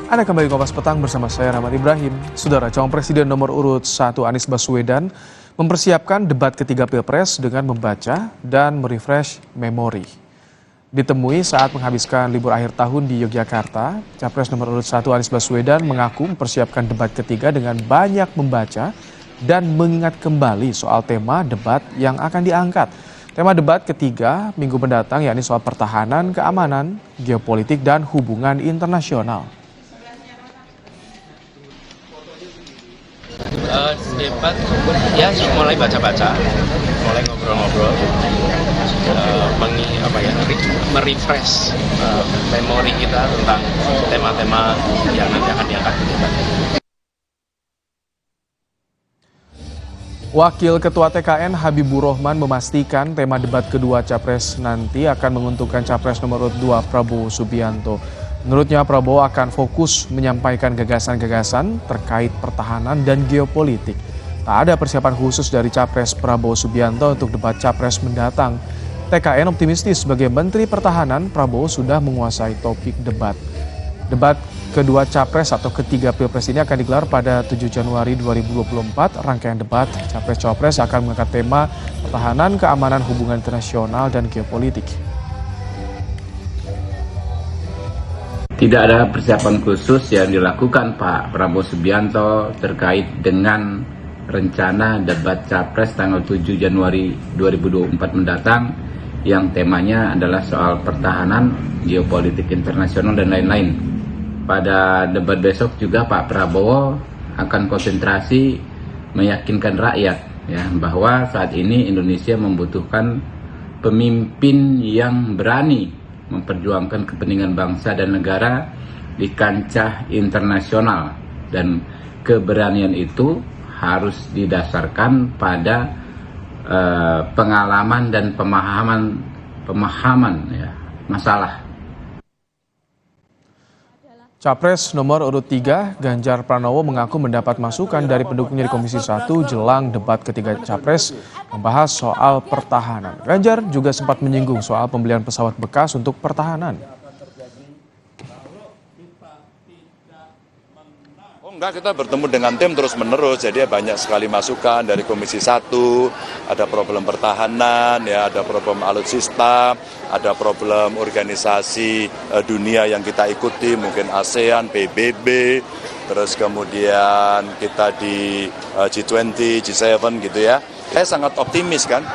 Anda kembali Kompas Petang bersama saya Rahmat Ibrahim. Saudara, calon presiden nomor urut 1 Anies Baswedan mempersiapkan debat ketiga Pilpres dengan membaca dan merefresh memori. Ditemui saat menghabiskan libur akhir tahun di Yogyakarta, Capres nomor urut 1 Anies Baswedan mengaku mempersiapkan debat ketiga dengan banyak membaca dan mengingat kembali soal tema debat yang akan diangkat. Tema debat ketiga minggu mendatang yakni soal pertahanan, keamanan, geopolitik, dan hubungan internasional. Debat ya mulai baca-baca, mulai ngobrol-ngobrol, merefresh memori kita tentang tema-tema yang nanti akan diangkat di debat. Wakil Ketua TKN Habibur Rahman memastikan tema debat kedua Capres nanti akan menguntungkan Capres nomor urut 2 Prabowo Subianto. Menurutnya Prabowo akan fokus menyampaikan gagasan-gagasan terkait pertahanan dan geopolitik. Tak ada persiapan khusus dari Capres Prabowo Subianto untuk debat Capres mendatang. TKN optimistis sebagai Menteri Pertahanan, Prabowo sudah menguasai topik debat. Debat kedua Capres atau ketiga Pilpres ini akan digelar pada 7 Januari 2024. Rangkaian debat Capres-Cawapres akan mengangkat tema pertahanan, keamanan, hubungan internasional, dan geopolitik. Tidak ada persiapan khusus yang dilakukan Pak Prabowo Subianto terkait dengan rencana debat Capres tanggal 7 Januari 2024 mendatang yang temanya adalah soal pertahanan, geopolitik internasional, dan lain-lain. Pada debat besok juga Pak Prabowo akan konsentrasi meyakinkan rakyat ya bahwa saat ini Indonesia membutuhkan pemimpin yang berani memperjuangkan kepentingan bangsa dan negara di kancah internasional, dan keberanian itu harus didasarkan pada pengalaman dan pemahaman ya, masalah. Capres nomor urut 3 Ganjar Pranowo mengaku mendapat masukan dari pendukungnya di Komisi 1 jelang debat ketiga Capres membahas soal pertahanan. Ganjar juga sempat menyinggung soal pembelian pesawat bekas untuk pertahanan. Enggak, kita bertemu dengan tim terus-menerus, jadi banyak sekali masukan dari Komisi 1, ada problem pertahanan, ya, ada problem alutsista, ada problem organisasi dunia yang kita ikuti, mungkin ASEAN, PBB, terus kemudian kita di G20, G7 gitu ya. Saya sangat optimis kan,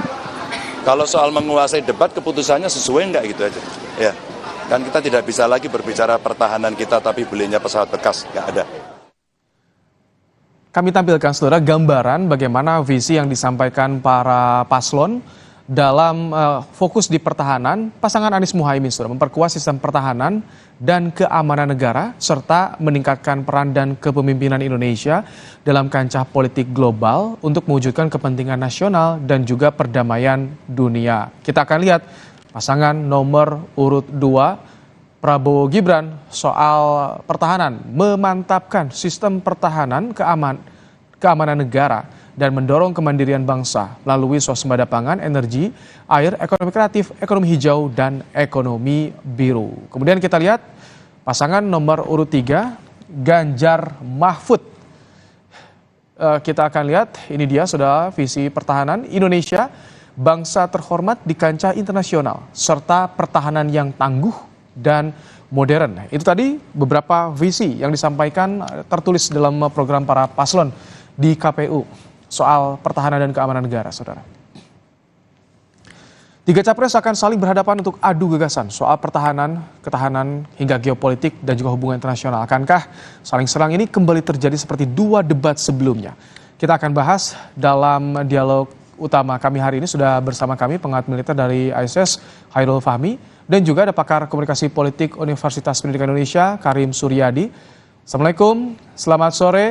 kalau soal menguasai debat keputusannya sesuai enggak gitu aja. Ya, kan kita tidak bisa lagi berbicara pertahanan kita tapi belinya pesawat bekas, enggak ada. Kami tampilkan saudara gambaran bagaimana visi yang disampaikan para paslon dalam fokus di pertahanan. Pasangan Anies Muhaimin saudara memperkuat sistem pertahanan dan keamanan negara serta meningkatkan peran dan kepemimpinan Indonesia dalam kancah politik global untuk mewujudkan kepentingan nasional dan juga perdamaian dunia. Kita akan lihat pasangan nomor urut 2 Prabowo Gibran soal pertahanan, memantapkan sistem pertahanan keamanan negara dan mendorong kemandirian bangsa melalui swasembada pangan, energi, air, ekonomi kreatif, ekonomi hijau, dan ekonomi biru. Kemudian kita lihat pasangan nomor urut 3 Ganjar Mahfud. Kita akan lihat ini dia saudara visi pertahanan Indonesia, bangsa terhormat di kancah internasional serta pertahanan yang tangguh dan modern. Itu tadi beberapa visi yang disampaikan tertulis dalam program para paslon di KPU soal pertahanan dan keamanan negara, saudara. 3 capres akan saling berhadapan untuk adu gagasan soal pertahanan, ketahanan, hingga geopolitik dan juga hubungan internasional. Akankah saling serang ini kembali terjadi seperti 2 debat sebelumnya? Kita akan bahas dalam dialog utama kami hari ini. Sudah bersama kami pengamat militer dari ISS Khairul Fahmi dan juga ada pakar komunikasi politik Universitas Pendidikan Indonesia Karim Suryadi. Assalamualaikum, selamat sore